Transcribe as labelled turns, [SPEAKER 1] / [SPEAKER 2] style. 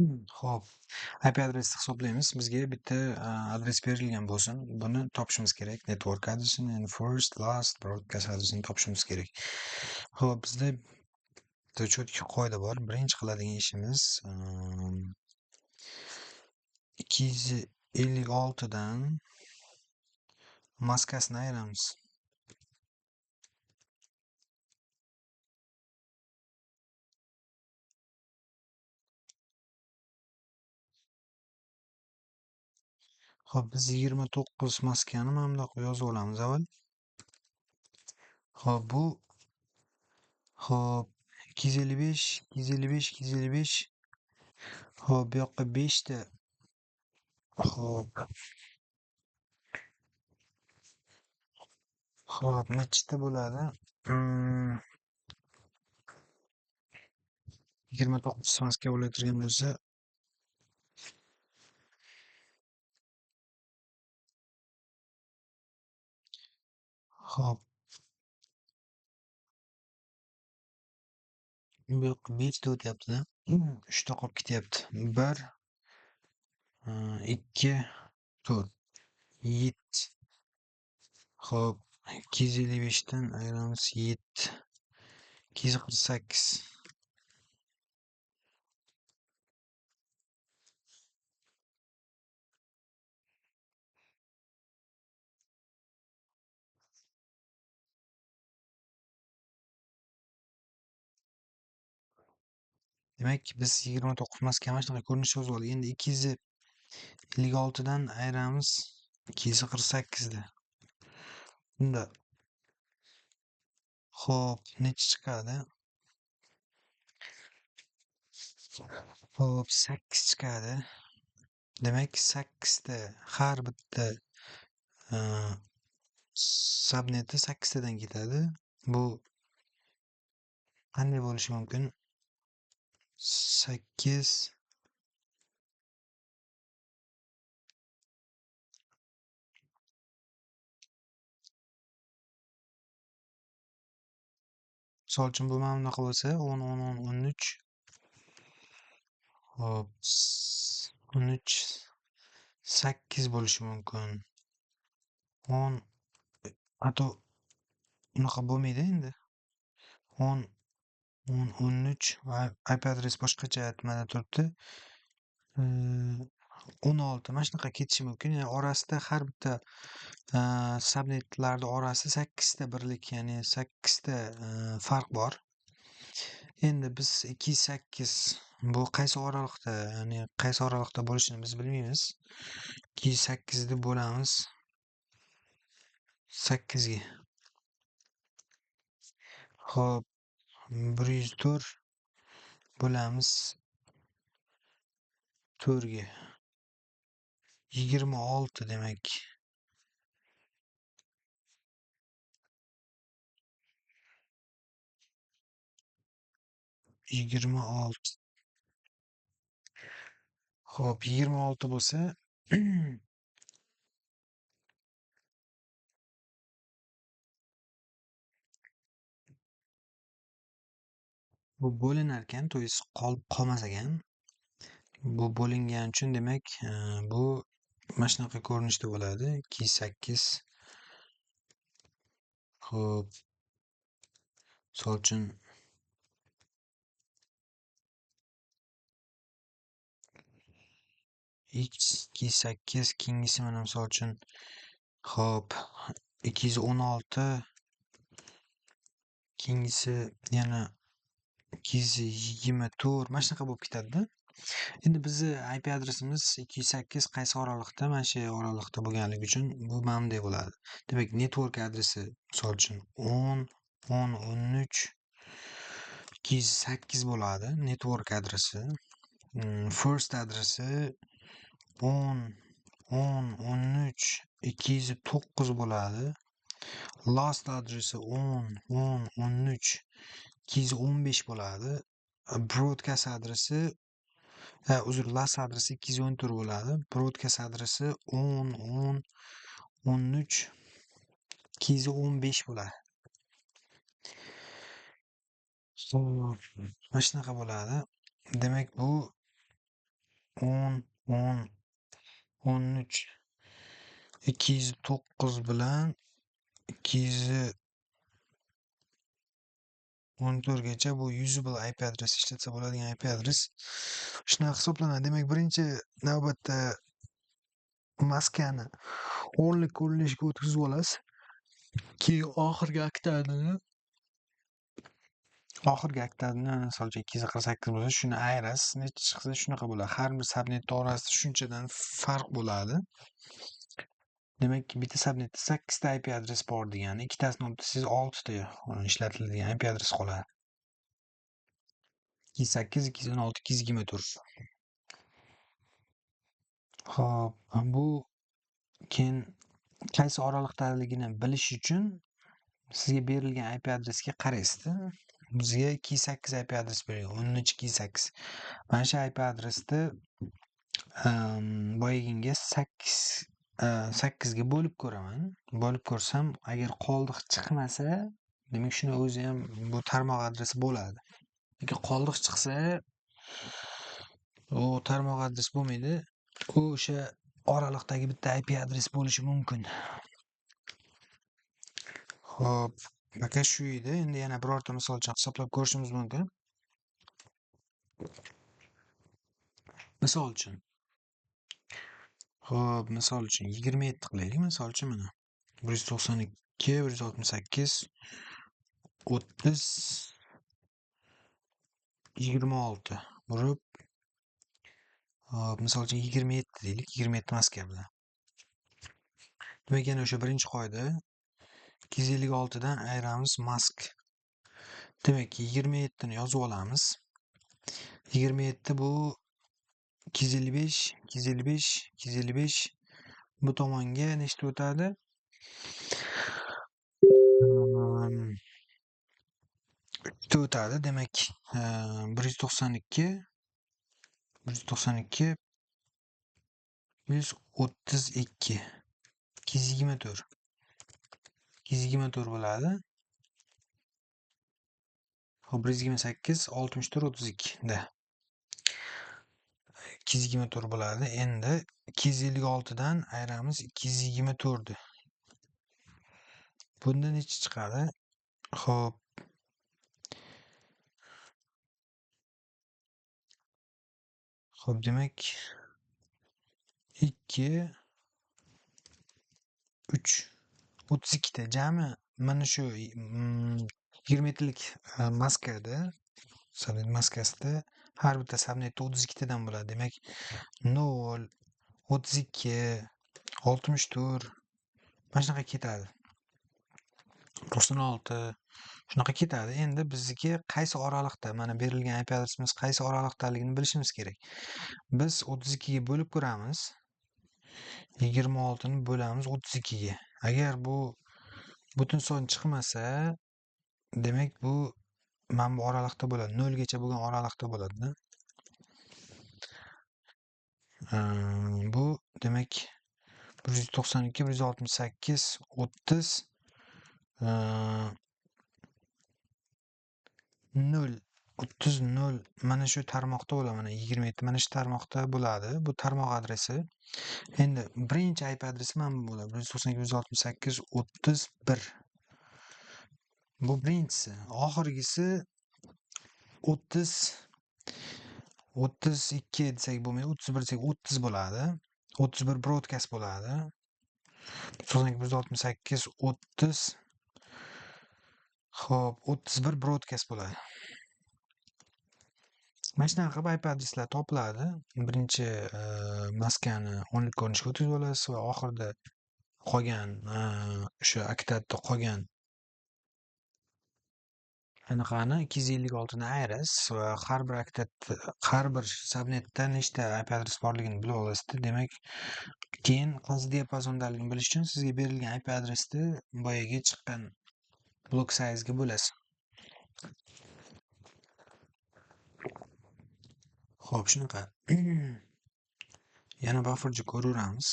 [SPEAKER 1] Xo'p, IP adresni hisoblaymiz. Bizga bitta adres berilgan bo'lsin. Buni topishimiz kerak. Network adresini, yani first, last, broadcast adresini topishimiz kerak. Xo'p, bizda bitta cho'tki qoida bor. Birinchi qiladigan ishimiz 256 dan maskasini ayiramiz. Xo'p, biz 29 maskani mana bundoq yozib olamiz avval. Xo'p, bu xo'p 255, 255, 255. Xo'p, bu yoqqa 5 ta. Xo'p, xo'p, nechta bo'ladi? 29 maska bo'layotgan bo'lsa, xo'p, bu yoqqa 5 ta o'tyapti-da. 3 ta qolib ketyapti. 1, 2, 4, 7. Xo'p, 255 dan ayiramiz 7. 248. Demak, biz 29 maskani mana shunaqa ko'rinishda yozib oldik. Endi 256 dan ayiramiz 248 da. Bunda xo'p, necha chiqadi? Xo'p, 8 chiqadi. Demak, 8 ta har bitta subneti 8 tadan ketadi. Bu qanday bo'lishi mumkin? 8 misol uchun bu mana bunaqa bo'lsa 10, 10, 10, 13. Hop, 13 8 bo'lishi mumkin. 10 hatto unaqa bo'lmaydi endi. 10, 10, 13 va IP adres boshqacha nimada turibdi. 16 mana shunaqa ketishi mumkin. Ya'ni orasida har bitta subnetlarni orasida 8 ta birlik, ya'ni 8 ta farq bor. Endi biz 208 bu qaysi oralikda, ya'ni qaysi oralikda bo'lishini biz bilmaymiz. 208 ni bo'lamiz 8 ga. Xo'p, 104 bo'lamiz 4 ga. 26 demak. 26. Xo'p, 26 bo'lsa bu bo'linar ekan, to есть qolmas ekan. Bu bo'lingani uchun demak, bu mana shunaqa ko'rinishda bo'ladi. 208. Xo'p. Misol uchun x 208 keyingisi mana misol uchun xo'p 216 keyingisi yana 224 mana shunaqa bo'lib ketadi-da. Endi bizni IP adresimiz 208 qaysi oralikda? Mana shu oralikda bo'lganligi uchun bu mana bunday bo'ladi. Demak, network adresi misol uchun 10, 10, 13, 208 bo'ladi network adresi. First adresi 10, 10, 13, 209 bo'ladi. Last adresi 10, 10, 13, 215 bo'ladi. Broadcast adresi last adresi 214 bo'ladi. Broadcast adresi 10, 10, 13, 215 bo'ladi. Mana shunaqa bo'ladi. Demak, bu 10, 10, 13, 209 bilan 214gacha bu usable IP adress ishlatsa bo'ladigan IP adress shunaqa hisoblanadi. Demak, birinchi navbatda maskani o'nlik ko'rinishga o'tkazib olasiz. Keyin oxirgi aktadni misol uchun 248 bo'lsa, shuni ayirasiz. Necha chiqsa shunaqa bo'ladi. Har bir subnet orasida shunchadan farq bo'ladi. Demak, bitta subnetda 8 ta IP adres bor degani, ikkitasini olib tassangiz 6 ta ishlatiladigan IP adres qoladi. 208, 216, 224. Xo'p, bu keyin qaysi oraliqdaligini bilish uchun sizga berilgan IP adresga qaraysiz-da. Bizga 208 IP adres berilgan, 13.208. Mana shu IP adresda boyaginga 8 ga bo'lib ko'raman. Bo'lib ko'rsam, agar qoldiq chiqmasa, demak shuni o'zi ham bu tarmoq adresi bo'ladi. Agar qoldiq chiqsa, u tarmoq adresi bo'lmaydi. U o'sha oraliqdagi bitta IP adres bo'lishi mumkin. Xo'p, aka shu edi. Endi yana birorta misol uchun hisoblab ko'rishimiz mumkin. Misol uchun. Xo'p, misol uchun 27 qilaylik. Misol uchun mana 192, 168, 30, 26 urib, misol uchun 27 deylik. 27 maska bilan. Demak, yana o'sha birinchi qoida 256 dan ayiramiz mask. Demak, 27 ni yozib olamiz. 27 bu 255, 255, 255 bu tomonga nechta o'tadi? 3 ta o'tadi. Demak, 192, 192, 132, 224. 224 bo'ladi. Xo'p, 128, 64, 32 da. 224 bo'ladi. Endi 256 dan ayiramiz 224 ni. Bunda necha chiqadi? Xo'p. Xo'p, demak 2, 3, 32 ta. Jami mana shu 27 lik maskada, subnet maskasida har bitta subnetda 32 tadan bo'ladi. Demak, 0, 32, 64 mana shunaqa ketadi. 96 shunaqa ketadi. Endi bizga qaysi oraliqda, mana berilgan IP adresimiz qaysi oraliqdaligini bilishimiz kerak. Biz 32 ga bo'lib ko'ramiz. 26 ni bo'lamiz 32 ga. Agar bu butun son chiqmasa, demak bu mana bu oraliqda bo'ladi. 0 gacha bo'lgan oraliqda bo'ladi-da. Bu demak 192, 168, 30, 0, 30, 0 mana shu tarmoqda bo'ladi. Mana 27 mana shu tarmoqda bo'ladi. Bu tarmoq adresi. Endi birinchi IP adresi mana bu bo'ladi. 192, 168, 31. Bu birinchisi. Oxirgisi 30, 32 desak bo'lmaydi. 31 desak 30 bo'ladi. 31 broadcast bo'ladi. 192, 168, 30. Xo'p, 31 broadcast bo'ladi. Mana shunaqa qilib IP adreslar topiladi. Birinchi maskani o'nlik ko'rinishga o'tkazib olasiz va oxirida qolgan o'sha aktadda qolgan anaqani 256 ni ayirasiz va har bir aktadda, har bir subnetda nechta IP adres borligini bilib olasiz. Demak, keyin qaysi diapazondaligini bilish uchun sizga berilgan IP adresni boyagi chiqqan blok size'ga bo'lasiz. Xo'p, shunaqa. Yana bufferni ko'raveramiz.